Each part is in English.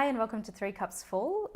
and welcome to 3 Cups Full.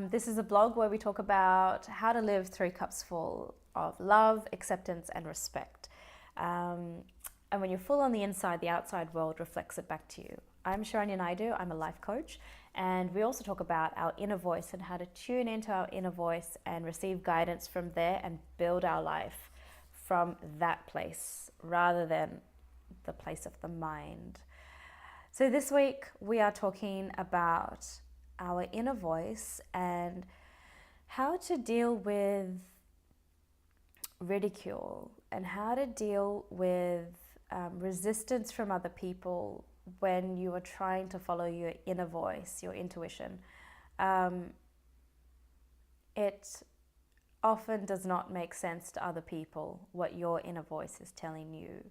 This is a blog where we talk about how to live 3 cups full of love, acceptance, and respect. And when you're full on the inside, the outside world reflects it back to you. I'm Sharanya Naidu, I'm a life coach, and we also talk about our inner voice and how to tune into our inner voice and receive guidance from there and build our life from that place rather than the place of the mind. So this week we are talking about our inner voice and how to deal with ridicule and how to deal with resistance from other people when you are trying to follow your inner voice, your intuition. It often does not make sense to other people what your inner voice is telling you.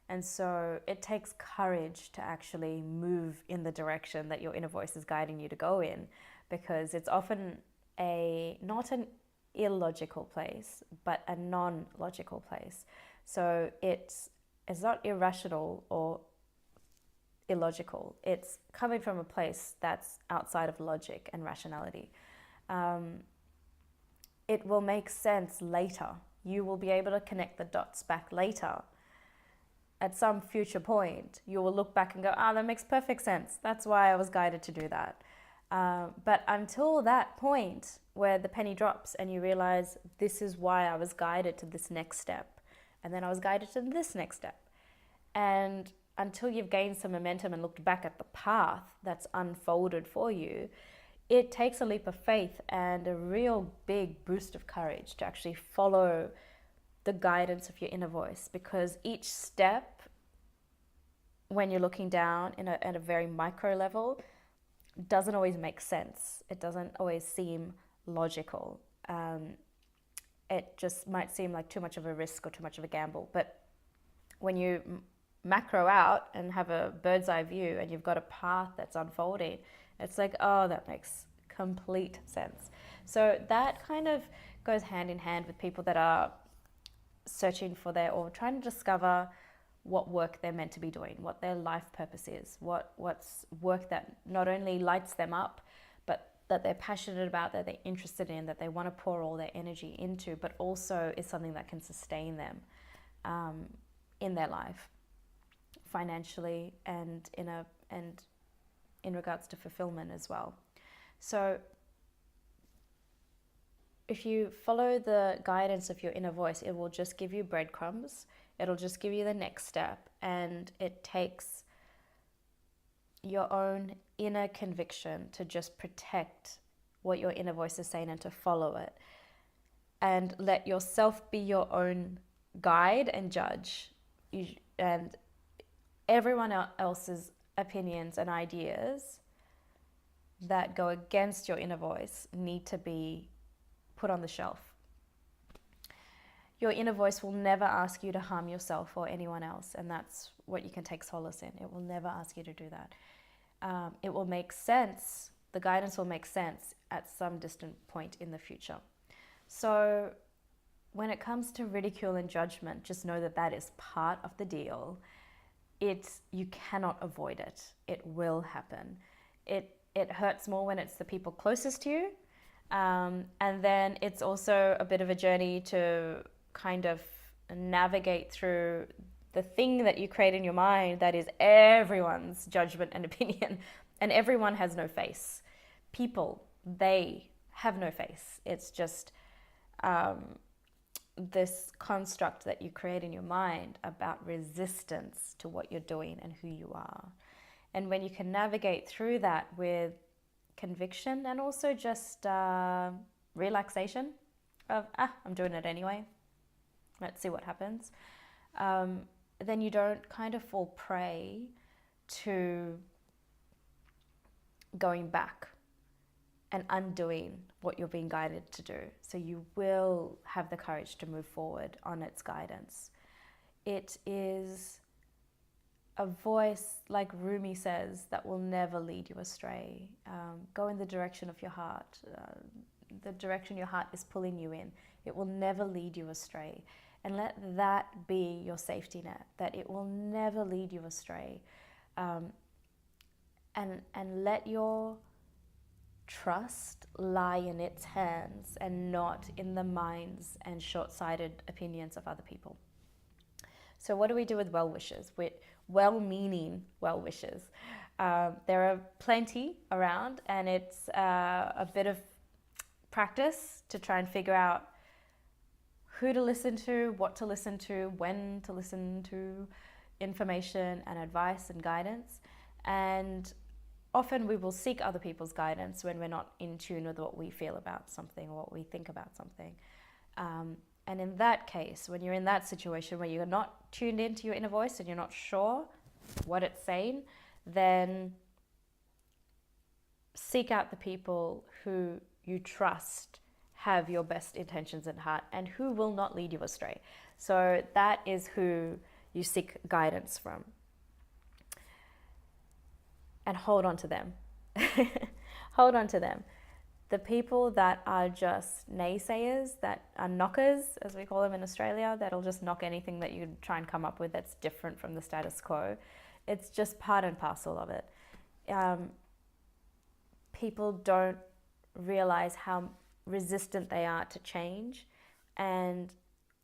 And so it takes courage to actually move in the direction that your inner voice is guiding you to go in, because it's often not an illogical place, but a non-logical place. So it's not irrational or illogical. It's coming from a place that's outside of logic and rationality. It will make sense later. You will be able to connect the dots back later. At some future point, you will look back and go, that makes perfect sense. That's why I was guided to do that. But until that point where the penny drops and you realize this is why I was guided to this next step, and then I was guided to this next step. And until you've gained some momentum and looked back at the path that's unfolded for you, it takes a leap of faith and a real big boost of courage to actually follow the guidance of your inner voice, because each step, when you're looking down at a very micro level, doesn't always make sense. It doesn't always seem logical. It just might seem like too much of a risk or too much of a gamble. But when you macro out and have a bird's eye view and you've got a path that's unfolding, it's like, that makes complete sense. So that kind of goes hand in hand with people that are searching for or trying to discover what work they're meant to be doing, what their life purpose is, what's work that not only lights them up, but that they're passionate about, that they're interested in, that they want to pour all their energy into, but also is something that can sustain them in their life, financially and in regards to fulfillment as well. So if you follow the guidance of your inner voice, it will just give you breadcrumbs. It'll just give you the next step. And it takes your own inner conviction to just protect what your inner voice is saying and to follow it. And let yourself be your own guide and judge. And everyone else's opinions and ideas that go against your inner voice need to be put on the shelf. Your inner voice will never ask you to harm yourself or anyone else, and that's what you can take solace in. It will never ask you to do that. It will make sense, the guidance will make sense at some distant point in the future. So when it comes to ridicule and judgment, just know that that is part of the deal. You cannot avoid it. It will happen. It hurts more when it's the people closest to you. And then it's also a bit of a journey to kind of navigate through the thing that you create in your mind that is everyone's judgment and opinion, and everyone has no face. People, they have no face. It's just this construct that you create in your mind about resistance to what you're doing and who you are. And when you can navigate through that with conviction and also just relaxation of, I'm doing it anyway, let's see what happens, then you don't kind of fall prey to going back and undoing what you're being guided to do. So you will have the courage to move forward on its guidance. It is a voice, like Rumi says, that will never lead you astray. Go in the direction of your heart, the direction your heart is pulling you in. It will never lead you astray. And let that be your safety net, that it will never lead you astray. And let your trust lie in its hands and not in the minds and short-sighted opinions of other people. So what do we do with well wishes, with well-meaning well wishes? There are plenty around, and it's a bit of practice to try and figure out who to listen to, what to listen to, when to listen to information and advice and guidance. And often we will seek other people's guidance when we're not in tune with what we feel about something or what we think about something. And in that case, when you're in that situation where you're not tuned into your inner voice and you're not sure what it's saying, then seek out the people who you trust have your best intentions at heart and who will not lead you astray. So that is who you seek guidance from. And hold on to them. Hold on to them. The people that are just naysayers, that are knockers, as we call them in Australia, that'll just knock anything that you try and come up with that's different from the status quo. It's just part and parcel of it. People don't realize how resistant they are to change, and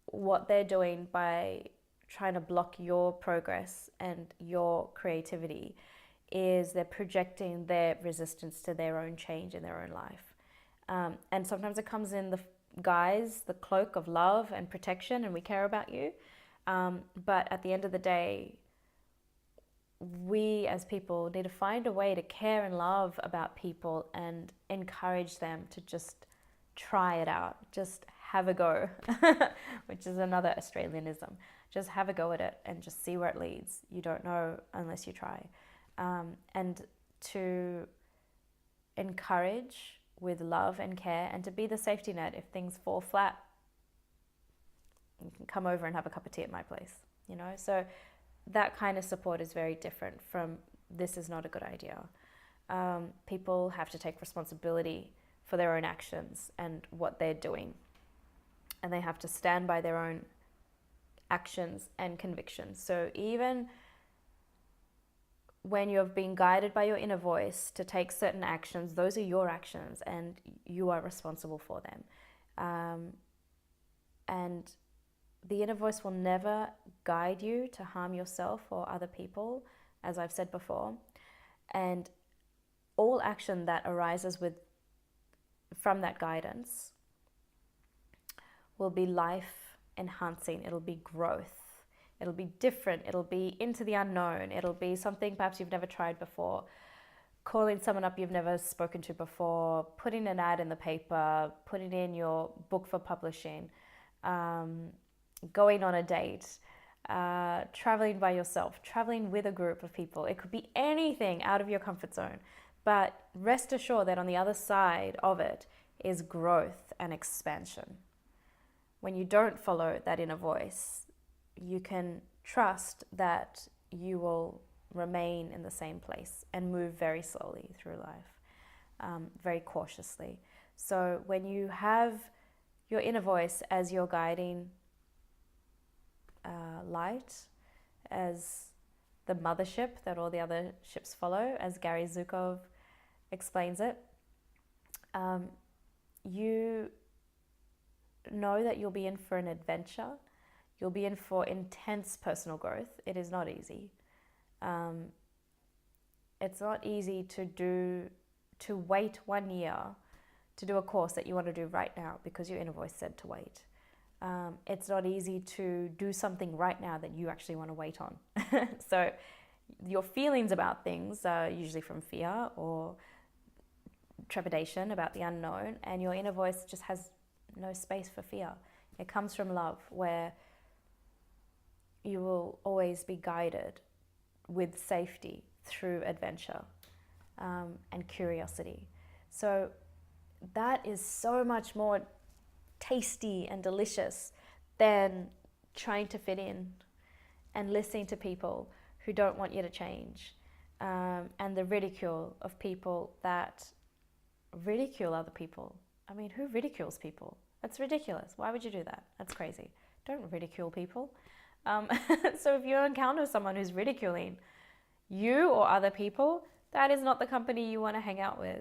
what they're doing by trying to block your progress and your creativity is they're projecting their resistance to their own change in their own life. And sometimes it comes in the guise, the cloak of love and protection, and we care about you. But at the end of the day, we as people need to find a way to care and love about people and encourage them to just try it out, just have a go, which is another Australianism. Just have a go at it and just see where it leads. You don't know unless you try. And to encourage with love and care, and to be the safety net. If things fall flat, you can come over and have a cup of tea at my place, you know? So that kind of support is very different from this is not a good idea. People have to take responsibility for their own actions and what they're doing. And they have to stand by their own actions and convictions. So even when you have been guided by your inner voice to take certain actions, those are your actions and you are responsible for them. And the inner voice will never guide you to harm yourself or other people, as I've said before. And all action that arises from that guidance will be life enhancing. It'll be growth. It'll be different. It'll be into the unknown. It'll be something perhaps you've never tried before. Calling someone up you've never spoken to before, putting an ad in the paper, putting in your book for publishing, going on a date, traveling by yourself, traveling with a group of people. It could be anything out of your comfort zone. But rest assured that on the other side of it is growth and expansion. When you don't follow that inner voice, you can trust that you will remain in the same place and move very slowly through life, very cautiously. So when you have your inner voice as your guiding light, as the mothership that all the other ships follow, as Gary Zukov explains it, you know that you'll be in for an adventure. You'll be in for intense personal growth. It is not easy. It's not easy to wait 1 year to do a course that you want to do right now because your inner voice said to wait. It's not easy to do something right now that you actually want to wait on. So your feelings about things are usually from fear or trepidation about the unknown, and your inner voice just has no space for fear. It comes from love, where you will always be guided with safety through adventure and curiosity. So that is so much more tasty and delicious than trying to fit in and listening to people who don't want you to change, and the ridicule of people that ridicule other people. I mean, who ridicules people? That's ridiculous. Why would you do that? That's crazy. Don't ridicule people. So if you encounter someone who's ridiculing you or other people, that is not the company you want to hang out with.